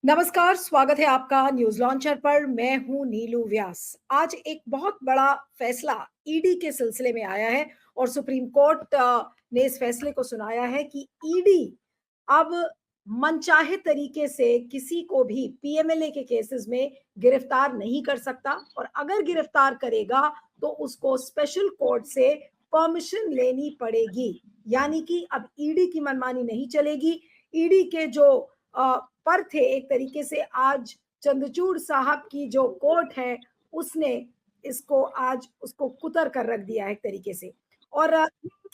नमस्कार, स्वागत है आपका न्यूज लॉन्चर पर। मैं हूं नीलू व्यास। आज एक बहुत बड़ा फैसला ईडी के सिलसिले में आया है और सुप्रीम कोर्ट ने इस फैसले को सुनाया है कि ईडी अब मनचाहे तरीके से किसी को भी पीएमएलए के केसेस में गिरफ्तार नहीं कर सकता और अगर गिरफ्तार करेगा तो उसको स्पेशल कोर्ट से परमिशन लेनी पड़ेगी। यानी कि अब ईडी की मनमानी नहीं चलेगी। ईडी के जो पर थे, एक तरीके से आज चंद्रचूड़ साहब की जो कोर्ट है उसने इसको आज उसको कुतर कर रख दिया है एक तरीके से। और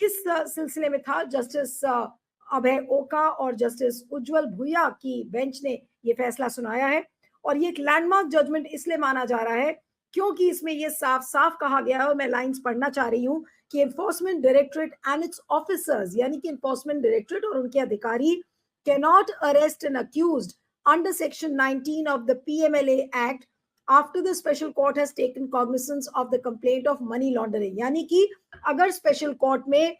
किस सिलसिले में था, जस्टिस अभय ओका और जस्टिस उज्जवल भुइया की बेंच ने ये फैसला सुनाया है। और ये एक लैंडमार्क जजमेंट इसलिए माना जा रहा है क्योंकि इसमें ये साफ साफ कहा गया है, और मैं लाइंस पढ़ना चाह रही हूँ कि enforcement directorate and it's officers, यानी कि एनफोर्समेंट डायरेक्टरेट और उनके अधिकारी cannot arrest an accused under section 19 of the PMLA Act after the special court has taken cognizance of the complaint of money laundering। यानी कि अगर स्पेशल कोर्ट में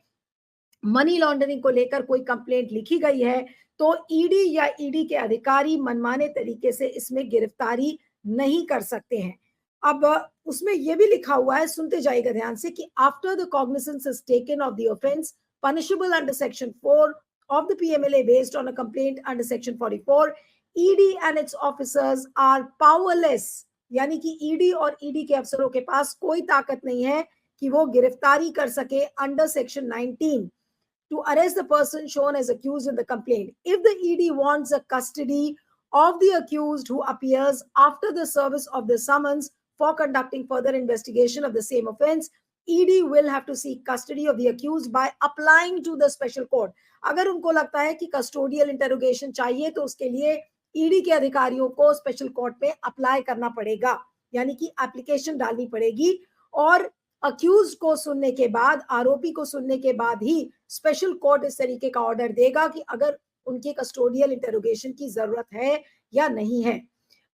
money laundering को लेकर कोई कंप्लेंट लिखी गई है तो ईडी या ईडी के अधिकारी मनमाने तरीके से इसमें गिरफ्तारी नहीं कर सकते हैं। अब उसमें यह भी लिखा हुआ है, सुनते जाइएगा ध्यान से, कि after the cognizance is taken of the offence punishable under section 4 of the PMLA based on a complaint under section 44, ED and its officers are powerless। यानी कि ईडी और ईडी के अफसरों के पास कोई ताकत नहीं है कि वो गिरफ्तारी कर सके under section 19 to arrest the person shown as accused in the complaint. If the ED wants a custody of the accused who appears after the service of the summons for conducting further investigation of the same offense, ED will have to seek custody of the accused by applying to the special court। अगर उनको लगता है कि custodial interrogation चाहिए तो उसके लिए ED के अधिकारियों को स्पेशल कोर्ट में अप्लाई करना पड़ेगा, यानी कि एप्लीकेशन डालनी पड़ेगी। और अक्यूज को सुनने के बाद, आरोपी को सुनने के बाद ही स्पेशल कोर्ट इस तरीके का ऑर्डर देगा कि अगर उनके कस्टोडियल इंटरोगेशन की जरूरत है या नहीं है।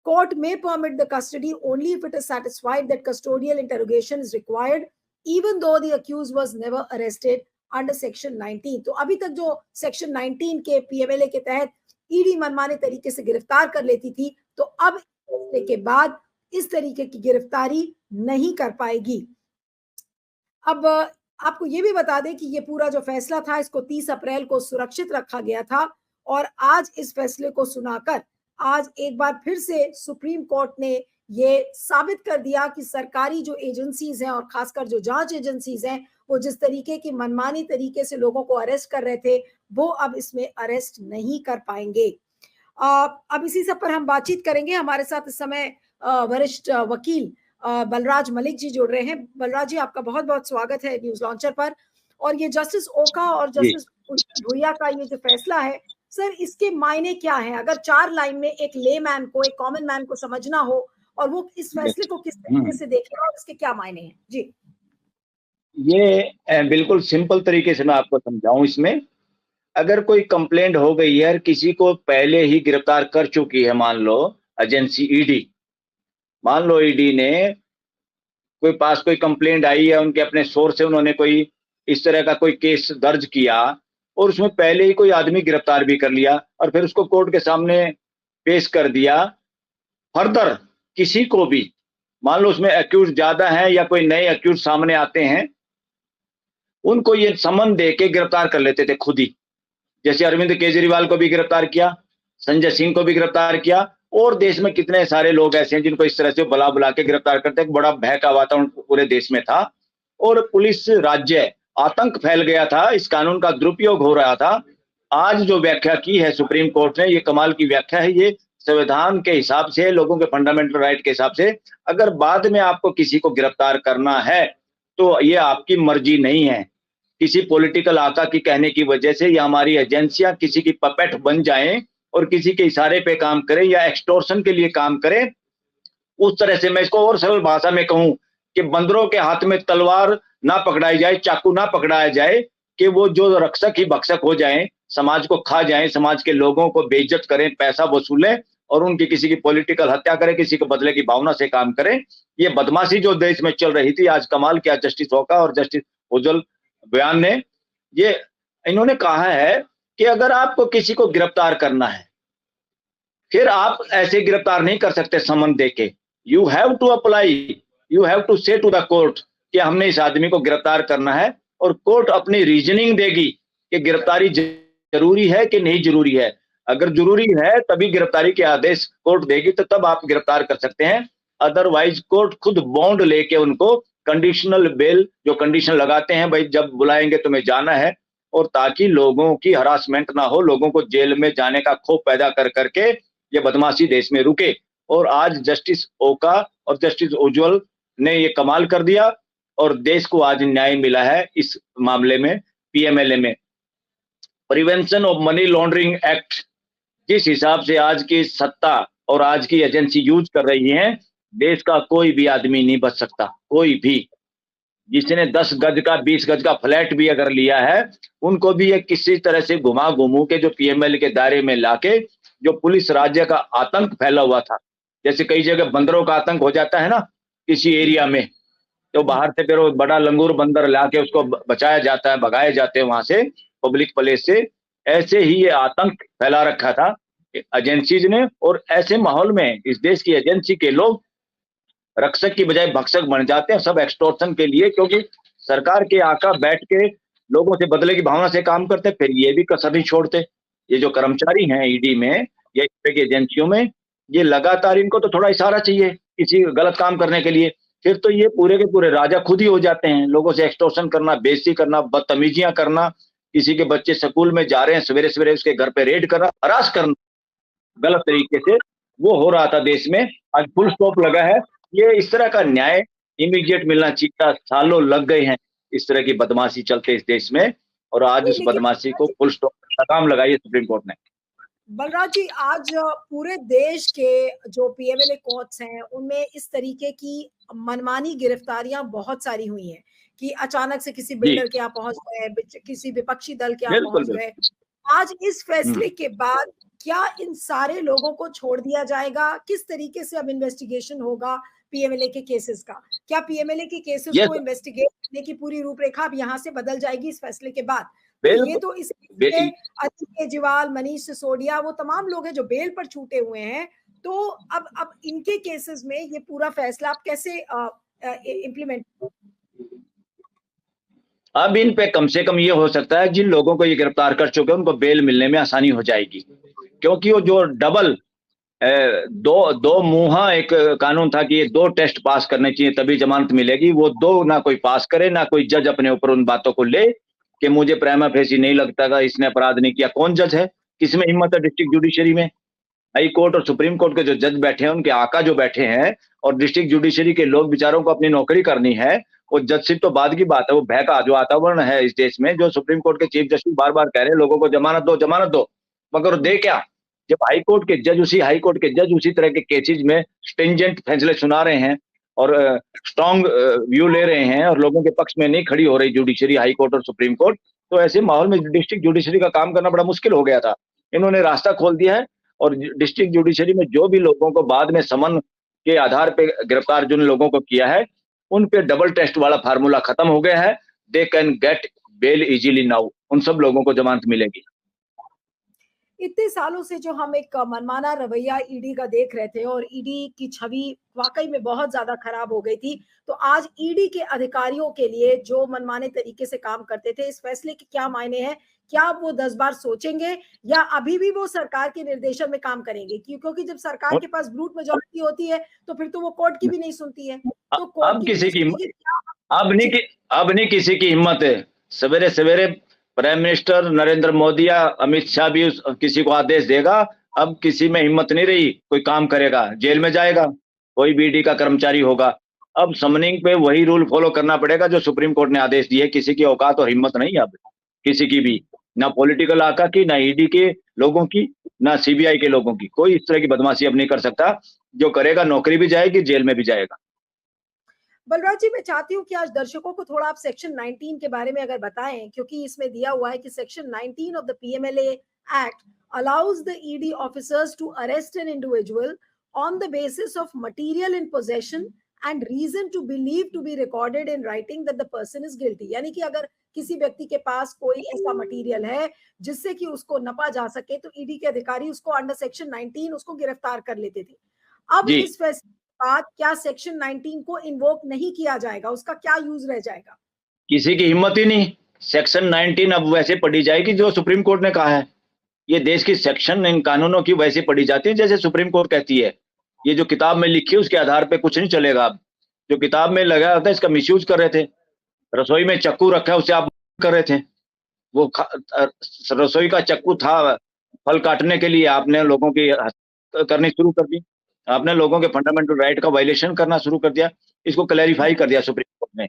कोर्ट में permit the custody only if it is satisfied that custodial interrogation is required even though the accused was never arrested under section 19। तो अभी तक जो सेक्शन 19 के पीएमएलए के तहत ईडी मनमाने तरीके से गिरफ्तार कर लेती थी, तो अब फैसले के बाद इस तरीके की गिरफ्तारी नहीं कर पाएगी। अब आपको ये भी बता दें कि ये पूरा जो फैसला था इसको 30 अप्रैल को सुरक्षित रखा गया था और आज इस फैसले को सुनाकर आज एक बार फिर से सुप्रीम कोर्ट ने ये साबित कर दिया कि सरकारी जो एजेंसीज हैं और खासकर जो जांच एजेंसीज हैं वो जिस तरीके की मनमानी तरीके से लोगों को अरेस्ट कर रहे थे वो अब इसमें अरेस्ट नहीं कर पाएंगे। अब इसी सब पर हम बातचीत करेंगे। हमारे साथ इस समय वरिष्ठ वकील बलराज मलिक जी जुड़ रहे हैं। बलराज जी, आपका बहुत बहुत स्वागत है न्यूज लॉन्चर पर। और ये जस्टिस ओका और जस्टिस भुइया का ये जो फैसला है, सर, इसके मायने क्या है? अगर 4 लाइन में एक लेमैन को, एक कॉमन मैन को समझना हो और वो इस फैसले को किस तरीके से देखेगा और इसके क्या मायने हैं? जी, ये बिल्कुल सिंपल तरीके से मैं आपको समझाऊं। इसमें अगर कोई कंप्लेंट हो गई है, किसी को पहले ही गिरफ्तार कर चुकी है, मान लो एजेंसी ईडी, मान लो ईडी ने कोई पास कोई कंप्लेंट आई है, उनके अपने सोर्स से उन्होंने कोई इस तरह का कोई केस दर्ज किया और उसमें पहले ही कोई आदमी गिरफ्तार भी कर लिया और फिर उसको कोर्ट के सामने पेश कर दिया। फर्दर किसी को भी, मान लो उसमें अक्यूज ज्यादा है या कोई नए अक्यूज सामने आते हैं, उनको ये समन दे के गिरफ्तार कर लेते थे खुद ही। जैसे अरविंद केजरीवाल को भी गिरफ्तार किया, संजय सिंह को भी गिरफ्तार किया, और देश में कितने सारे लोग ऐसे हैं जिनको इस तरह से बुला बुला के गिरफ्तार करते हैं। बड़ा भय का वातावरण पूरे देश में था और पुलिस राज्य आतंक फैल गया था, इस कानून का दुरुपयोग हो रहा था। आज जो व्याख्या की है सुप्रीम कोर्ट ने, ये कमाल की व्याख्या है। ये संविधान के हिसाब से, लोगों के फंडामेंटल राइट के हिसाब से, अगर बाद में आपको किसी को गिरफ्तार करना है तो ये आपकी मर्जी नहीं है, किसी पॉलिटिकल आका की कहने की वजह से या हमारी एजेंसियां किसी की पपेट बन जाएं और किसी के इशारे पे काम करें या एक्सटॉर्शन के लिए काम करें। उस तरह से मैं इसको और सरल भाषा में कहूं कि बंदरों के हाथ में तलवार ना पकड़ाई जाए, चाकू ना पकड़ाया जाए, कि वो जो रक्षक ही भक्षक हो जाएं, समाज को खा जाएं, समाज के लोगों को बेइज्जत करें, पैसा वसूलें और उनकी किसी की पॉलिटिकल हत्या करें, किसी को बदले की भावना से काम करें। ये बदमाशी जो देश में चल रही थी, आज कमाल किया जस्टिस ओका और जस्टिस उज्जवल बयान ने। ये इन्होंने कहा है कि अगर आपको किसी को गिरफ्तार करना है फिर आप ऐसे गिरफ्तार नहीं कर सकते समन देके। You have to apply, you have to say to the court कि हमने इस आदमी को गिरफ्तार करना है, और कोर्ट अपनी रीजनिंग देगी कि गिरफ्तारी जरूरी है कि नहीं जरूरी है। अगर जरूरी है तभी गिरफ्तारी के आदेश कोर्ट देगी, तो तब आप गिरफ्तार कर सकते हैं। अदरवाइज कोर्ट खुद बॉन्ड लेके उनको कंडीशनल बेल, जो कंडीशन लगाते हैं, भाई जब बुलाएंगे तुम्हें जाना है, और ताकि लोगों की हरासमेंट ना हो, लोगों को जेल में जाने का खौफ पैदा कर करके ये बदमाशी देश में रुके। और आज जस्टिस ओका और जस्टिस उज्जवल ने ये कमाल कर दिया, और देश को आज न्याय मिला है इस मामले में। पीएमएलए में prevention of money laundering act, जिस हिसाब से आज की सत्ता और आज की एजेंसी यूज कर रही है, देश का कोई भी आदमी नहीं बच सकता, कोई भी। जिसने 10 गज का 20 गज का फ्लैट भी अगर लिया है, उनको भी ये किसी तरह से घुमा घुमू के जो पीएमएल के दायरे में लाके, जो पुलिस राज्य का आतंक फैला हुआ था, जैसे कई जगह बंदरों का आतंक हो जाता है ना किसी एरिया में, तो बाहर से फिर वो बड़ा लंगूर बंदर लाके उसको बचाया जाता है, भगाए जाते हैं वहां से, पब्लिक प्लेस से। ऐसे ही ये आतंक फैला रखा था एजेंसीज ने, और ऐसे माहौल में इस देश की एजेंसी के लोग रक्षक की बजाय भक्षक बन जाते हैं, सब एक्सटॉर्शन के लिए, क्योंकि सरकार के आका बैठ के लोगों से बदले की भावना से काम करते, फिर ये भी कसर नहीं छोड़ते। ये जो कर्मचारी हैं ईडी में या इस तरह की एजेंसियों में, ये लगातार, इनको तो थोड़ा इशारा चाहिए किसी गलत काम करने के लिए, फिर तो ये पूरे के पूरे राजा खुद ही हो जाते हैं। लोगों से एक्सटॉर्शन करना, बेइज्जती करना, बदतमीजियां करना, किसी के बच्चे स्कूल में जा रहे हैं, सवेरे सवेरे उसके घर पे रेड करना, हरास करना गलत तरीके से, वो हो रहा था देश में। आज फुल स्टॉप लगा है। ये इस तरह का न्याय इमीडिएट मिलना चाहिए, सालों लग गए हैं इस तरह की बदमाशी चलते इस देश में, और आज उस लेकिन बदमाशी को फुल स्टॉप लगाम लगाई है सुप्रीम कोर्ट ने। बलराज जी, आज पूरे देश के जो पीएमएलए कोर्ट्स हैं, उनमें इस तरीके की मनमानी गिरफ्तारियां बहुत सारी हुई हैं कि अचानक से किसी बिल्डर के यहाँ पहुंच गए, किसी विपक्षी दल के यहाँ बिल्कुल पहुंच बिल्कुल। गए। आज इस फैसले के बाद क्या इन सारे लोगों को छोड़ दिया जाएगा? किस तरीके से अब इन्वेस्टिगेशन होगा पीएमएलए के केसेस का? क्या पीएमएलए के केसेस ये को इन्वेस्टिगेट करने की पूरी रूपरेखा अब यहाँ से बदल जाएगी इस फैसले के बाद? तो ये बिल्कुल तो इस अनिल केजरीवाल, मनीष सिसोदिया, वो तमाम लोग हैं जो बेल पर छूटे हुए हैं। तो अब इनके केसेस में ये पूरा फैसला आप कैसे इम्प्लीमेंट? अब इन पे कम से कम ये हो सकता है, जिन लोगों को ये गिरफ्तार कर चुके हैं उनको बेल मिलने में आसानी हो जाएगी, क्योंकि वो जो डबल दो मुहा एक कानून था कि ये 2 टेस्ट पास करने चाहिए तभी जमानत मिलेगी, वो 2 ना कोई पास करे, ना कोई जज अपने ऊपर उन बातों को ले कि मुझे प्राइमा फेसी नहीं लगता था इसने अपराध नहीं किया। कौन जज है, किसमें हिम्मत है डिस्ट्रिक्ट जुडिशरी में? हाई कोर्ट और सुप्रीम कोर्ट के जो जज बैठे हैं, उनके आका जो बैठे हैं, और डिस्ट्रिक्ट जुडिशरी के लोग बेचारों को अपनी नौकरी करनी है, वो जजशिप तो बाद की बात है। वो भय का जो वातावरण है इस देश में, जो सुप्रीम कोर्ट के चीफ जस्टिस बार बार कह रहे हैं लोगों को जमानत दो जमानत दो, मगर दे क्या? जब हाई कोर्ट के जज उसी तरह के केसेज में स्ट्रिंजेंट फैसले सुना रहे हैं और स्ट्रॉन्ग व्यू ले रहे हैं, और लोगों के पक्ष में नहीं खड़ी हो रही जुडिशरी, हाई कोर्ट और सुप्रीम कोर्ट, तो ऐसे माहौल में डिस्ट्रिक्ट जुडिशरी का काम करना बड़ा मुश्किल हो गया था। इन्होंने रास्ता खोल दिया है, और डिस्ट्रिक्ट जुडिशरी में जो भी लोगों को बाद में समन के आधार पे गिरफ्तार जिन लोगों को किया है, उन पे डबल टेस्ट वाला फार्मूला खत्म हो गया है। They can get bail easily now, उन सब लोगों को जमानत मिलेगी। इतने सालों से जो हम एक मनमाना रवैया ईडी का देख रहे थे और ईडी की छवि वाकई में बहुत ज्यादा खराब हो गई थी, तो आज ईडी के अधिकारियों के लिए जो मनमाने तरीके से काम करते थे, इस फैसले के क्या मायने हैं? क्या वो 10 बार सोचेंगे या अभी भी वो सरकार के निर्देशन में काम करेंगे? क्योंकि जब सरकार के पास ब्रूट मेजॉरिटी होती है तो फिर तो वो कोर्ट की भी नहीं सुनती है। तो कोर्ट अब की किसी की क्या? अब नहीं किसी की हिम्मत है। सवेरे सवेरे प्राइम मिनिस्टर नरेंद्र मोदी या अमित शाह भी किसी को आदेश देगा, अब किसी में हिम्मत नहीं रही, कोई काम करेगा जेल में जाएगा, कोई भी ईडी का कर्मचारी होगा। अब समनिंग पे वही रूल फॉलो करना पड़ेगा जो सुप्रीम कोर्ट ने आदेश दिए। किसी की औकात और हिम्मत नहीं अब किसी की भी, ना पॉलिटिकल आका की, ना ईडी के लोगों की, ना सीबीआई के लोगों की। कोई इस तरह की बदमाशी अब नहीं कर सकता। जो करेगा नौकरी भी जाएगी, जेल में भी जाएगा। बलराज जी, मैं चाहती हूँ कि आज दर्शकों को थोड़ा आप सेक्शन 19 के बारे में अगर बताएं, क्योंकि इसमें दिया हुआ है कि section 19 of the PMLA act allows the ED officers to arrest an individual on the basis of material in possession and reason to believe to be recorded in writing that the person is guilty. यानी कि अगर किसी व्यक्ति के पास कोई ऐसा material है जिससे कि उसको नपा जा सके, तो ईडी के अधिकारी उसको अंडर सेक्शन 19 उसको गिरफ्तार कर लेते थे। अब जी, इस फैसले के बाद क्या सेक्शन 19 को इन्वोक नहीं किया जाएगा? उसका क्या यूज रह जाएगा? किसी की हिम्मत ही नहीं। सेक्शन 19 अब वैसे पढ़ी जाएगी जो सुप्रीम कोर्ट ने कहा है। ये देश की सेक्शन इन कानूनों की वैसे पढ़ी जाती है जैसे सुप्रीम कोर्ट कहती है। ये जो किताब में लिखी है उसके आधार पे कुछ नहीं चलेगा। अब जो किताब में लगा होता है इसका मिसयूज कर रहे थे। रसोई में चक्कू रखा है, उसे आप कर रहे थे। वो रसोई का चक्कू था फल काटने के लिए, आपने लोगों की करनी शुरू कर दी। आपने लोगों के फंडामेंटल राइट का वायलेशन करना शुरू कर दिया। इसको क्लैरिफाई कर दिया सुप्रीम कोर्ट ने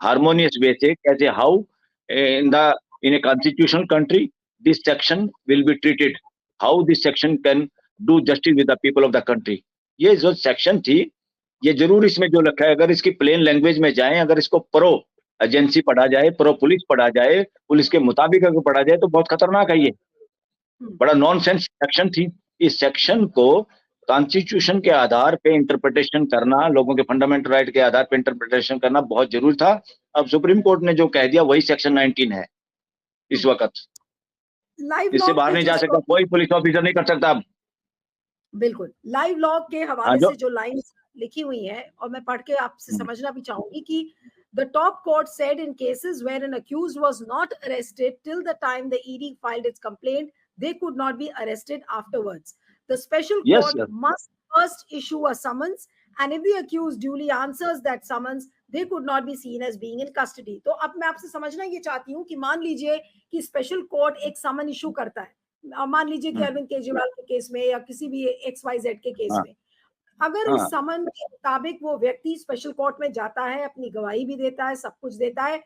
हार्मोनियस वे से, कैसे how in a constitutional country this section will be treated, how this section can do justice with the people of the country। ये जो सेक्शन थी, ये जरूर इसमें जो लिखा है अगर इसकी प्लेन लैंग्वेज में जाएं, अगर इसको प्रो एजेंसी पढ़ा जाए, प्रो पुलिस पढ़ा जाए, पुलिस के मुताबिक अगर पढ़ा जाए तो बहुत खतरनाक है। ये बड़ा नॉनसेंस सेक्शन थी। इस सेक्शन को कॉन्स्टिट्यूशन के आधार पे इंटरप्रिटेशन करना, लोगों के फंडामेंटल राइट के आधार पे इंटरप्रिटेशन करना बहुत जरूरी था। अब सुप्रीम कोर्ट ने जो कह दिया वही सेक्शन 19 है इस वक्त। लाइव इससे लॉग बाहर नहीं जा सकता, कोई पुलिस ऑफिसर नहीं कर सकता अब। बिल्कुल, लाइव लॉग के हाँ, हवाले जो से जो लाइन्स लिखी हुई है और मैं पढ़ के आपसे समझना भी चाहूंगी कि the top court said in cases where an accused was not arrested till the time the ED filed its complaint, they could not be arrested afterwards. The special yes court yes must first issue a summons, and if the accused duly answers that summons, they could not be seen as being in custody. तो अब मैं आपसे समझना ये चाहती हूँ कि मान लीजिए कि स्पेशल कोर्ट एक समन इशू करता है, मान लीजिए कि अरविंद केजरीवाल के केस में या किसी भी XYZ के केस हाँ में, अगर उस हाँ समन के मुताबिक वो व्यक्ति स्पेशल कोर्ट में जाता है, अपनी गवाही भी देता है, सब कुछ देता है,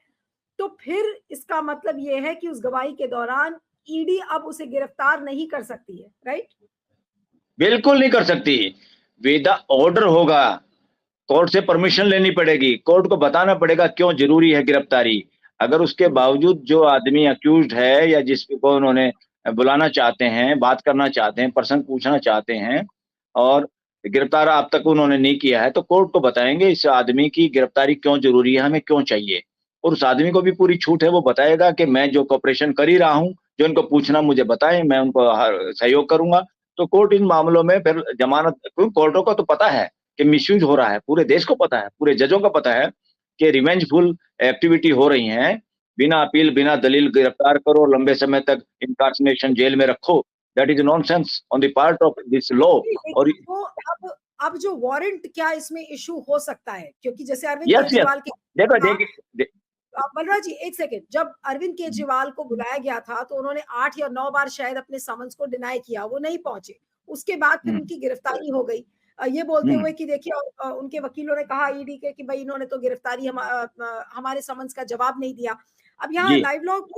तो फिर इसका मतलब ये है कि उस गवाही के दौरान ईडी अब उसे गिरफ्तार नहीं कर सकती है, राइट? बिल्कुल नहीं कर सकती। विद ऑर्डर होगा, कोर्ट से परमिशन लेनी पड़ेगी, कोर्ट को बताना पड़ेगा क्यों जरूरी है गिरफ्तारी। अगर उसके बावजूद जो आदमी अक्यूज्ड है या जिसको उन्होंने बुलाना चाहते हैं, बात करना चाहते हैं, प्रश्न पूछना चाहते हैं और गिरफ्तार अब तक उन्होंने नहीं किया है, तो कोर्ट को बताएंगे इस आदमी की गिरफ्तारी क्यों जरूरी है, हमें क्यों चाहिए। और उस आदमी को भी पूरी छूट है, वो बताएगा कि मैं जो कॉपरेशन कर ही रहा हूँ, जो इनको पूछना मुझे बताएं, मैं उनको सहयोग करूंगा। तो कोर्ट इन मामलों में फिर जमानत, क्योंकि कोर्टों को तो पता है कि मिसयूज हो रहा है, पूरे देश को पता है, पूरे जजों को पता है कि रिवेंजफुल एक्टिविटी हो रही है। बिना अपील, बिना दलील गिरफ्तार करो, लंबे समय तक इनकार्सनेशन जेल में रखो, that is nonsense on the part of this law. और तो अब जो वारंट क्या इसमें इशू हो सकता है, क्योंकि जैसे अरविंद यस यस केजरीवाल के देखो देखिए बलराज जी एक सेकेंड, जब अरविंद केजरीवाल को बुलाया गया था तो उन्होंने 8 या 9 बार शायद अपने समन्स को डिनाई किया, वो नहीं पहुंचे। उसके बाद फिर उनकी गिरफ्तारी हो गई, ये बोलते हुए कि देखिए, उनके वकीलों ने कहा ईडी के कि भाई इन्होंने तो गिरफ्तारी हमारे समन्स का जवाब नहीं दिया। अब यहाँ जी लाइव लॉग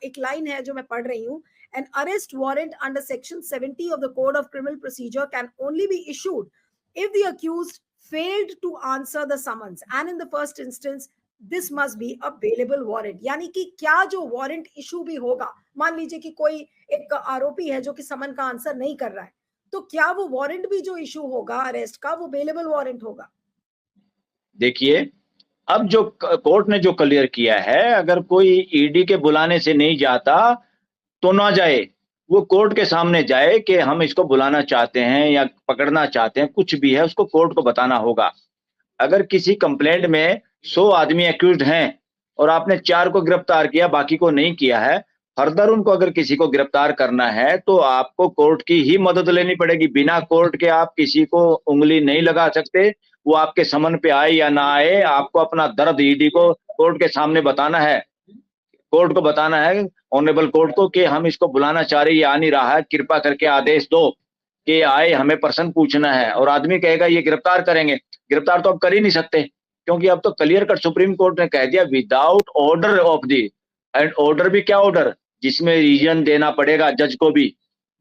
एक लाइन है जो मैं पढ़ रही हूँ, an arrest warrant under section 70 of the code of criminal procedure can only be issued if the accused failed to answer the summons and in the first instance this must be a bailable warrant। यानी कि क्या जो warrant issue भी होगा, मान लीजिए कि कोई एक आरोपी है जो कि समन का आंसर नहीं कर रहा है, तो क्या वो वारंट भी जो इशू होगा अरेस्ट का वो बेलेबल वारंट होगा? देखिए, अब जो कोर्ट ने जो क्लियर किया है, अगर कोई ईडी के बुलाने से नहीं जाता तो ना जाए, वो कोर्ट के सामने जाए कि हम इसको बुलाना चाहते हैं या पकड़ना चाहते हैं, कुछ भी है उसको कोर्ट को बताना होगा। अगर किसी कंप्लेंट में 100 आदमी एक्यूज्ड हैं और आपने 4 को गिरफ्तार किया, बाकी को नहीं किया है, फर्दर उनको अगर किसी को गिरफ्तार करना है तो आपको कोर्ट की ही मदद लेनी पड़ेगी। बिना कोर्ट के आप किसी को उंगली नहीं लगा सकते। वो आपके समन पे आए या ना आए, आपको अपना दर्द ईडी को कोर्ट के सामने बताना है। कोर्ट को बताना है, ऑनरेबल कोर्ट को, कि हम इसको बुलाना चाह रहे हैं, ये आ नहीं रहा है, कृपा करके आदेश दो कि आए, हमें प्रश्न पूछना है। और आदमी कहेगा ये गिरफ्तार करेंगे, गिरफ्तार तो अब कर ही नहीं सकते, क्योंकि अब तो क्लियर कट सुप्रीम कोर्ट ने कह दिया without order of the. And order भी क्या ऑर्डर, जिसमें रीजन देना पड़ेगा जज को भी।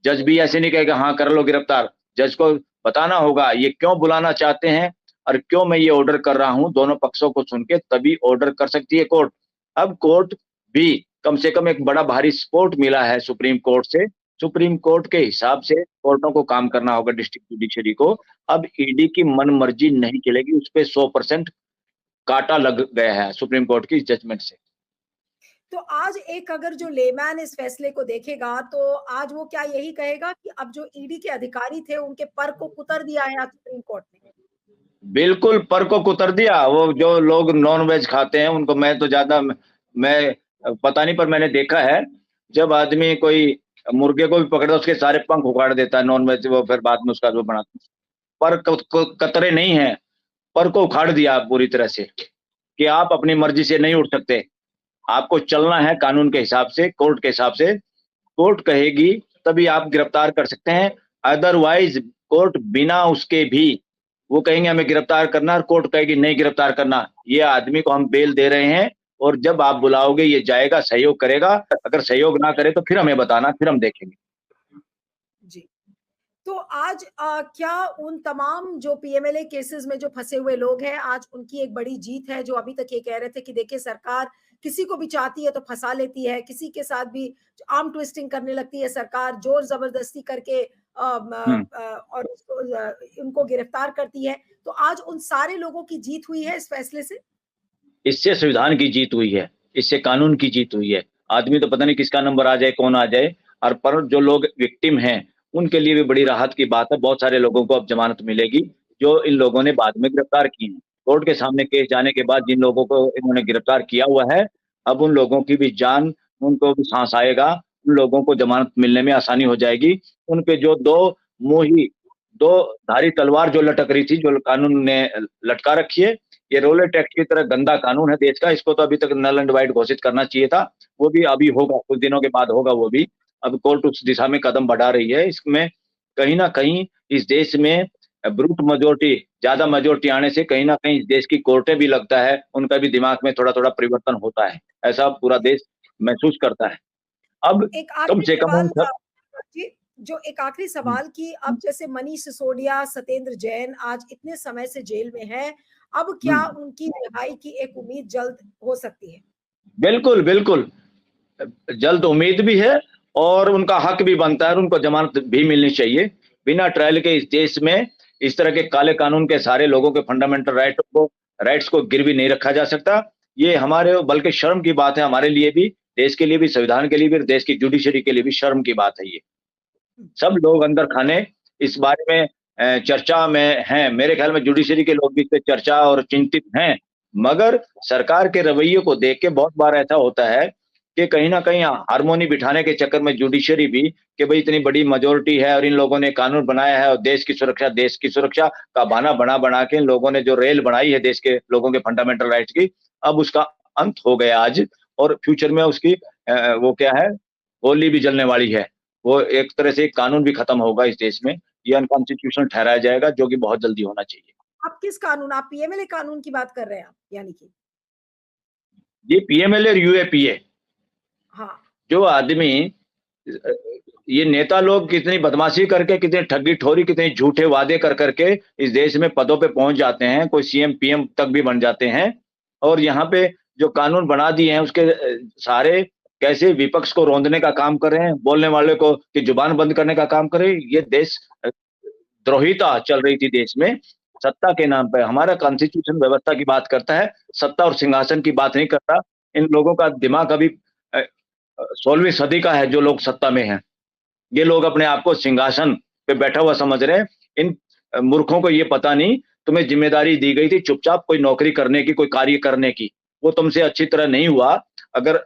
जज भी ऐसे नहीं कहेगा हाँ कर लो गिरफ्तार, जज को बताना होगा ये क्यों बुलाना चाहते हैं और क्यों मैं ये ऑर्डर कर रहा हूं, दोनों पक्षों को सुन के तभी ऑर्डर कर सकती है कोर्ट। अब कोर्ट भी कम से कम एक बड़ा भारी सपोर्ट मिला है सुप्रीम कोर्ट से। सुप्रीम कोर्ट के हिसाब से कोर्टों को काम करना होगा, डिस्ट्रिक्ट जुडिशरी को। अब ईडी की मनमर्जी नहीं चलेगी, उस पर 100% काटा लग गया है सुप्रीम कोर्ट की जजमेंट से। तो आज एक अगर जो लेमैन इस फैसले को देखेगा, तो आज वो क्या यही कहेगा कि अब जो ईडी के अधिकारी थे, उनके पर को कुतर दिया है आज सुप्रीम कोर्ट ने? बिल्कुल पर को कुतर दिया। वो जो लोग नॉन वेज खाते हैं उनको, मैं तो ज़्यादा मैं पता नहीं, पर मैंने देखा है जब आदमी कोई मुर्गे को भी पकड़ता उसके सारे पंख उखाड़ देता है नॉन वेज, वो फिर बाद में उसका जो बनाता है। पर कतरे नहीं हैं, पर को उखाड़ दिया पूरी तरह से कि आप अपनी मर्जी से नहीं उठ सकते, आपको चलना है कानून के हिसाब से, कोर्ट के हिसाब से। कोर्ट कहेगी तभी आप गिरफ्तार कर सकते हैं, अदरवाइज कोर्ट बिना उसके भी वो कहेंगे हमें गिरफ्तार करना, और कोर्ट कहेगी नहीं गिरफ्तार करना, ये आदमी को हम बेल दे रहे हैं और जब आप बुलाओगे ये जाएगा, सहयोग करेगा, अगर सहयोग ना करे तो फिर हमें बताना, फिर हम देखेंगे। जी। तो आज क्या उन तमाम जो पीएमएलए केसेस में जो फंसे हुए लोग हैं, आज उनकी एक बड़ी जीत है, जो अभी तक ये कह रहे थे कि देखिए सरकार किसी को भी चाहती है तो फंसा लेती है, किसी के साथ भी आर्म ट्विस्टिंग करने लगती है सरकार, जोर जबरदस्ती करके और उनको गिरफ्तार करती है। तो आज उन सारे लोगों की जीत हुई है इस फैसले से? इससे संविधान की जीत हुई है, इससे कानून की जीत हुई है। आदमी तो पता नहीं किसका नंबर आ जाए, कौन आ जाए, और पर जो लोग विक्टिम हैं, उनके लिए भी बड़ी राहत की बात है। बहुत सारे लोगों को अब जमानत मिलेगी, जो इन लोगों ने बाद में गिरफ्तार किए हैं। कोर्ट के सामने केस जाने के बाद जिन लोगों को इन्होंने गिरफ्तार किया हुआ है, अब उन लोगों की भी जान, उनको भी सांस आएगा, उन लोगों को जमानत मिलने में आसानी हो जाएगी। उन पे जो दो धारी तलवार जो लटक रही थी, जो कानून ने लटका रखी है, ये रोलेट एक्ट की तरह गंदा कानून है देश का, इसको तो अभी तक नल एंड वाइड घोषित करना चाहिए था। वो भी अभी होगा, कुछ दिनों के बाद होगा वो भी। अब कोर्ट उस दिशा में कदम बढ़ा रही है। इसमें कहीं न कहीं इस देश में ब्रूट मेजॉरिटी, ज़्यादा मेजॉरिटी आने से कहीं न कहीं इस देश की कोर्टें भी लगता है, उनका भी दिमाग में थोड़ा-थोड़ा परिवर्तन होता है। ऐसा पूरा देश महसूस करता है। अब एक कम आखिरी से कम सवाल उन सब जी, जो एक आखिरी हुँ, सवाल कि अब जैसे मनीष सिसोदिया, सत्येंद्र जैन आज इतने समय से जेल में हैं, अब हुँ। क्या उनकी रिहाई की एक उम्मीद जल्द हो सकती है? बिल्कुल, बिल्कुल। जल्द उम्मीद भी है और उनका हक भी बनता है और उनको ज़मानत भी मिलनी चाहिए। बिना ट्रायल के इस देश में इस तरह के काले कानून के सारे लोगों के फंडामेंटल राइट्स को गिरवी नहीं रखा जा सकता। ये हमारे बल्कि शर्म की बात है हमारे लिए भी, देश के लिए भी, संविधान के लिए भी, देश की जुडिशरी के लिए भी शर्म की बात है ये। सब लोग अंदर खाने इस बारे में चर्चा में हैं। मेरे ख्याल में जुडिशरी के लोग भी इस पे चर्चा और चिंतित हैं। मगर सरकार के रवैये को देख के बहुत बार ऐसा होता है कि कहीं न कहीं हार्मोनी बिठाने के चक्कर में जुडिशरी भी कि भई इतनी बड़ी मेजॉरिटी है और इन लोगों ने कानून बनाया है और देश की सुरक्षा का बहाना बना-बना के इन लोगों ने जो रेल बनाई है देश के लोगों के फंडामेंटल राइट्स की, अब उसका अंत हो गया आज और फ्यूचर में उसकी वो क्या है, गोली भी जलने वाली है। वो एक तरह से कानून भी खत्म होगा इस देश में, ये अनकॉन्स्टिट्यूशनल ठहराया जाएगा, जो कि बहुत जल्दी होना चाहिए। आप पीएमएलए कानून की बात कर रहे हैं आप, यानी कि? ये पीएमएलए और यूएपीए, हाँ। जो आदमी अ, ये नेता लोग कितनी बदमाशी करके, कितनी ठगी-ठोरी, कितने झूठे वादे कर के इस देश में पदों पे पहुँच जाते हैं, कोई सीएम, पीएम तक भी बन जाते हैं और यहाँ पे जो कानून बना दिए हैं उसके सहारे कैसे विपक्ष को रौंदने का काम कर रहे हैं, बोलने वाले को की जुबान बंद करने का काम कर रहे हैं। ये देश द्रोहिता चल रही थी देश में, सत्ता के नाम पे। हमारा कॉन्स्टिट्यूशन व्यवस्था की बात करता है, सत्ता और सिंहासन की बात नहीं करता। इन लोगों का दिमाग अभी 16वीं सदी का है जो लोग सत्ता में हैं। ये लोग अपने आप को सिंहासन पे बैठा हुआ समझ रहे हैं। इन मूर्खों को ये पता नहीं, तुम्हें ज़िम्मेदारी दी गई थी चुपचाप कोई नौकरी करने की, कोई कार्य करने की। वो तुमसे अच्छी तरह नहीं हुआ, अगर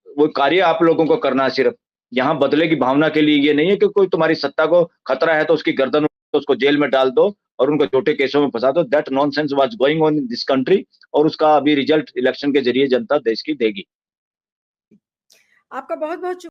वो कार्य आप लोगों को करना है सिर्फ। यहाँ बदले की भावना के लिए ये नहीं है कि कोई तुम्हारी सत्ता को खतरा है तो उसकी गर्दन तो उसको जेल में डाल दो और उनको झूठे केसों में फँसा दो। That nonsense was going on in this country और उसका अभी रिजल्ट इलेक्शन के ज़रिए जनता देश की देगी। आपका बहुत-बहुत